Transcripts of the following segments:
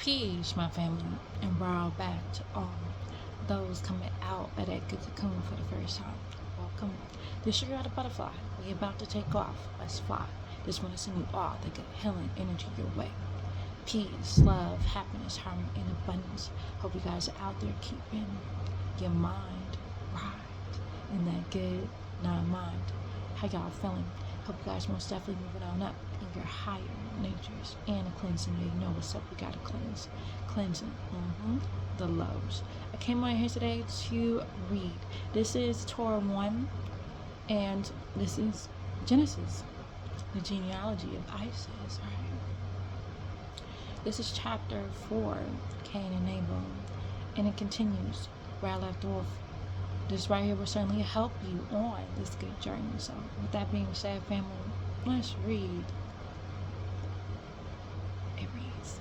Peace, my family, and brow back to all those coming out of that good cocoon for the first time. Welcome. This your the butterfly. We about to take off. Let's fly. Just want to send you all the good healing energy your way. Peace, love, happiness, harmony, and abundance. Hope you guys are out there keeping your mind right in that good non-mind. How y'all feeling? Hope you guys most definitely moving on up in your higher natures and cleansing. Yeah, you know what's up. We gotta cleanse. Cleansing. The lows. I came on here today to read. This is Torah 1, and this is Genesis, the genealogy of Isis, right? This is chapter 4, Cain and Abel, and it continues where I left off. This right here will certainly help you on this good journey. So, with that being said, family, let's read. It reads.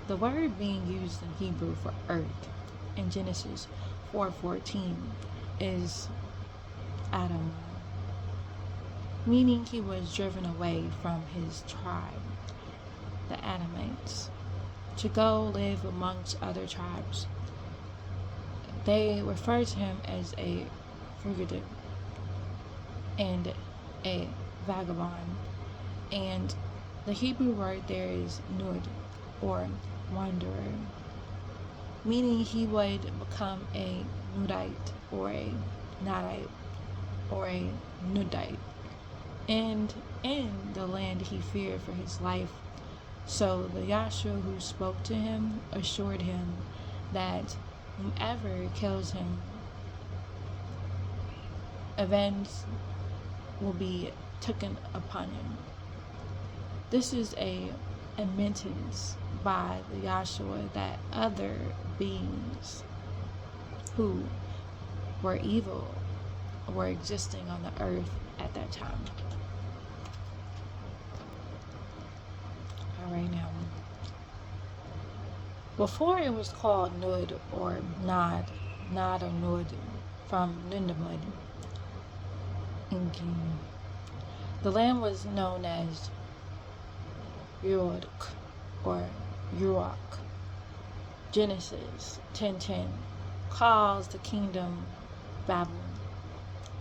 The word being used in Hebrew for earth in Genesis 4:14 is Adam, meaning he was driven away from his tribe, the Adamites, to go live amongst other tribes. They refer to him as a fugitive and a vagabond. And the Hebrew word there is nud, or wanderer, meaning he would become a nudite or a nadite or a nudite. And in the land he feared for his life. So the Yahshua who spoke to him assured him that whomever kills him, events will be taken upon him. This is a admittance by the Yahshua that other beings who were evil were existing on the earth at that time. All right, now. Before it was called Nud or Nod or Nud from Nundamud, Inking. The land was known as Uruk or Uruk. Genesis 10:10 calls the kingdom Babylon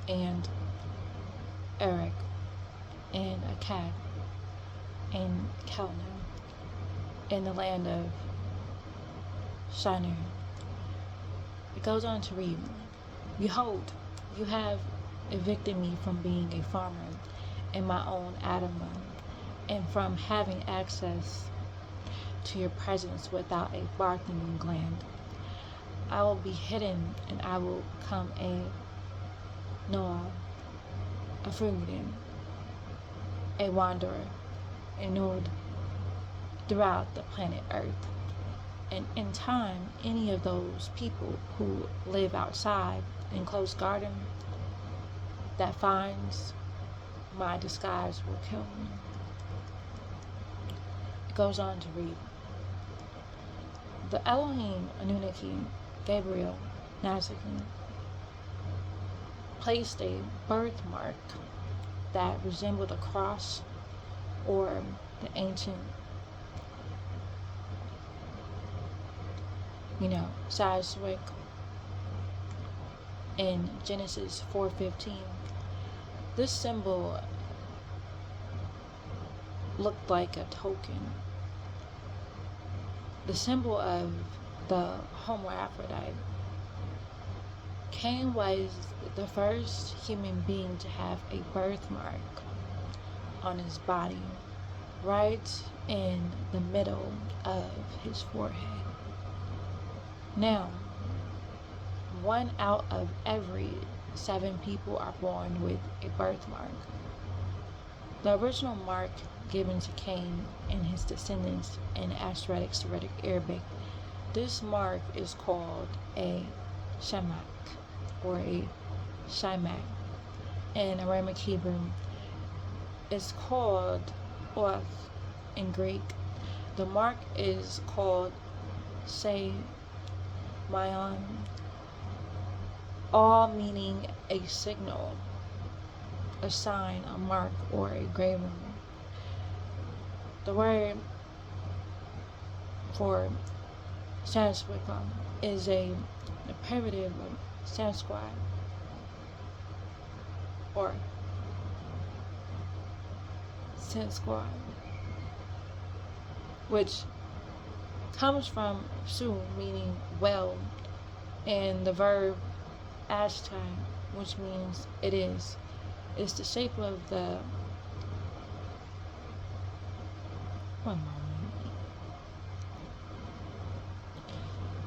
and Erech and Akkad and Calno in the land of Shinar. It goes on to read, Behold, you have evicted me from being a farmer in my own Adamah, and from having access to your presence without a bargaining gland. I will be hidden, and I will become a Noah, a fugitive, a wanderer, a node throughout the planet Earth. And in time, any of those people who live outside in close garden that finds my disguise will kill me. It goes on to read. The Elohim Anunnaki, Gabriel, Nazarene, placed a birthmark that resembled a cross or the ancient Sazwick in Genesis 4:15. This symbol looked like a token, the symbol of the homoaphrodite. Cain was the first human being to have a birthmark on his body, right in the middle of his forehead. Now, 1 out of every 7 people are born with a birthmark. The original mark given to Cain and his descendants in Syriac Arabic, this mark is called a shamak or a shimak. In Aramaic Hebrew, it's called oath in Greek. The mark is called Mayon, all meaning a signal, a sign, a mark, or a graven. The word for Sasquatch is a derivative of Sasquatch or Sasquatch, which comes from su, meaning well, and the verb ashtai, which means it is. It's the shape of the. One moment.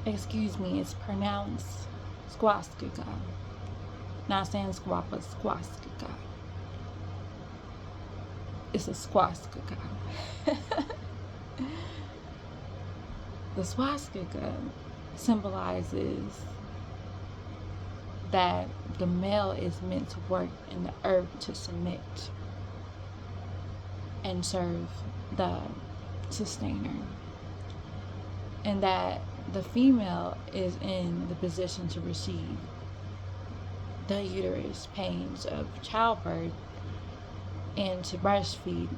Excuse me, it's pronounced Squaskika. Not saying squat, but Squaskika. It's a Squaskika. The swastika symbolizes that the male is meant to work in the earth to submit and serve the sustainer, and that the female is in the position to receive the uterus pains of childbirth and to breastfeed.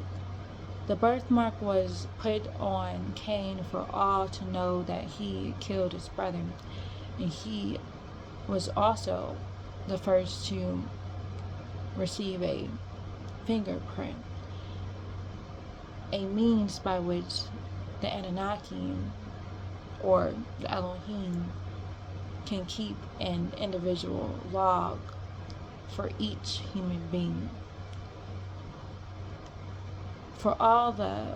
The birthmark was put on Cain for all to know that he killed his brother, and he was also the first to receive a fingerprint, a means by which the Anunnaki or the Elohim can keep an individual log for each human being. For all the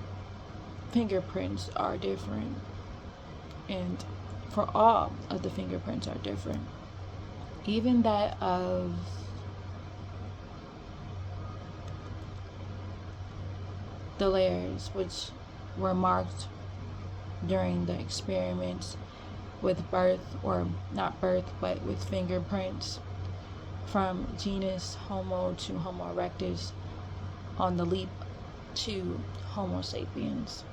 fingerprints are different, and for all of the fingerprints are different. Even that of the layers, which were marked during the experiments with birth, or not birth, but with fingerprints from genus Homo to Homo erectus on the leap to Homo sapiens.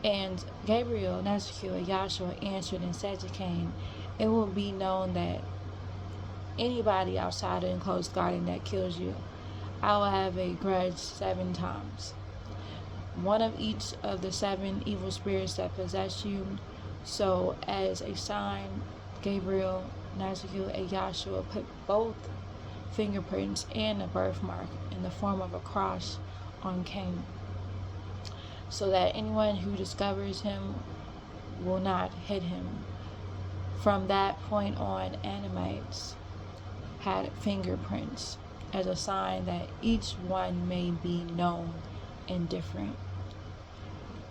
And Gabriel, Nazareth, and Yahshua answered and said to Cain, it will be known that anybody outside the enclosed garden that kills you, I will have a grudge 7 times. One of each of the 7 evil spirits that possess you. So as a sign, Gabriel, Nazareth, and Yahshua put both fingerprints and a birthmark in the form of a cross on Cain, so that anyone who discovers him will not hit him. From that point on, Anamites had fingerprints as a sign that each one may be known and different.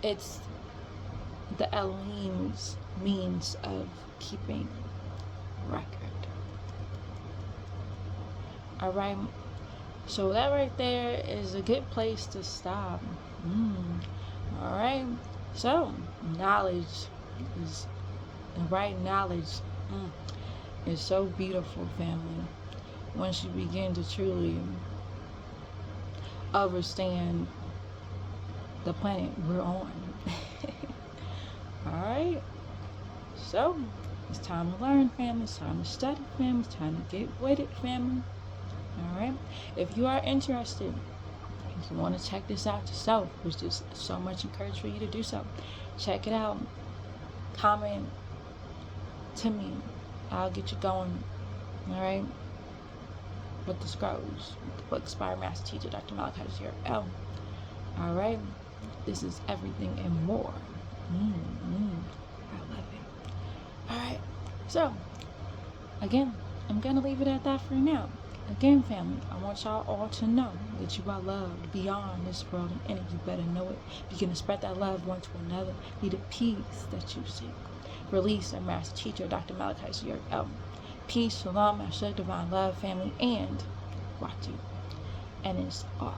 It's the Elohim's means of keeping record. Alright, so that right there is a good place to stop. Alright, so knowledge is the right knowledge is so beautiful, family. Once you begin to truly understand the planet we're on. Alright, so it's time to learn, family. It's time to study, family. It's time to get with it, family. Alright, if you are interested, if you want to check this out yourself, which is so much encouraged for you to do so, check it out. Comment to me. I'll get you going. Alright, with the scrolls, with the book, Inspired Master Teacher Dr. Malachi L. Alright, this is everything and more. I love it. Alright, so again, I'm gonna leave it at that for now. Again, family, I want y'all all to know that you are loved beyond this world, and you better know it. Begin to spread that love one to another. Be the peace that you seek. Release our Master Teacher, Dr. Malachi L. Peace, shalom, Asher, divine love, family, and Watu. And it's off.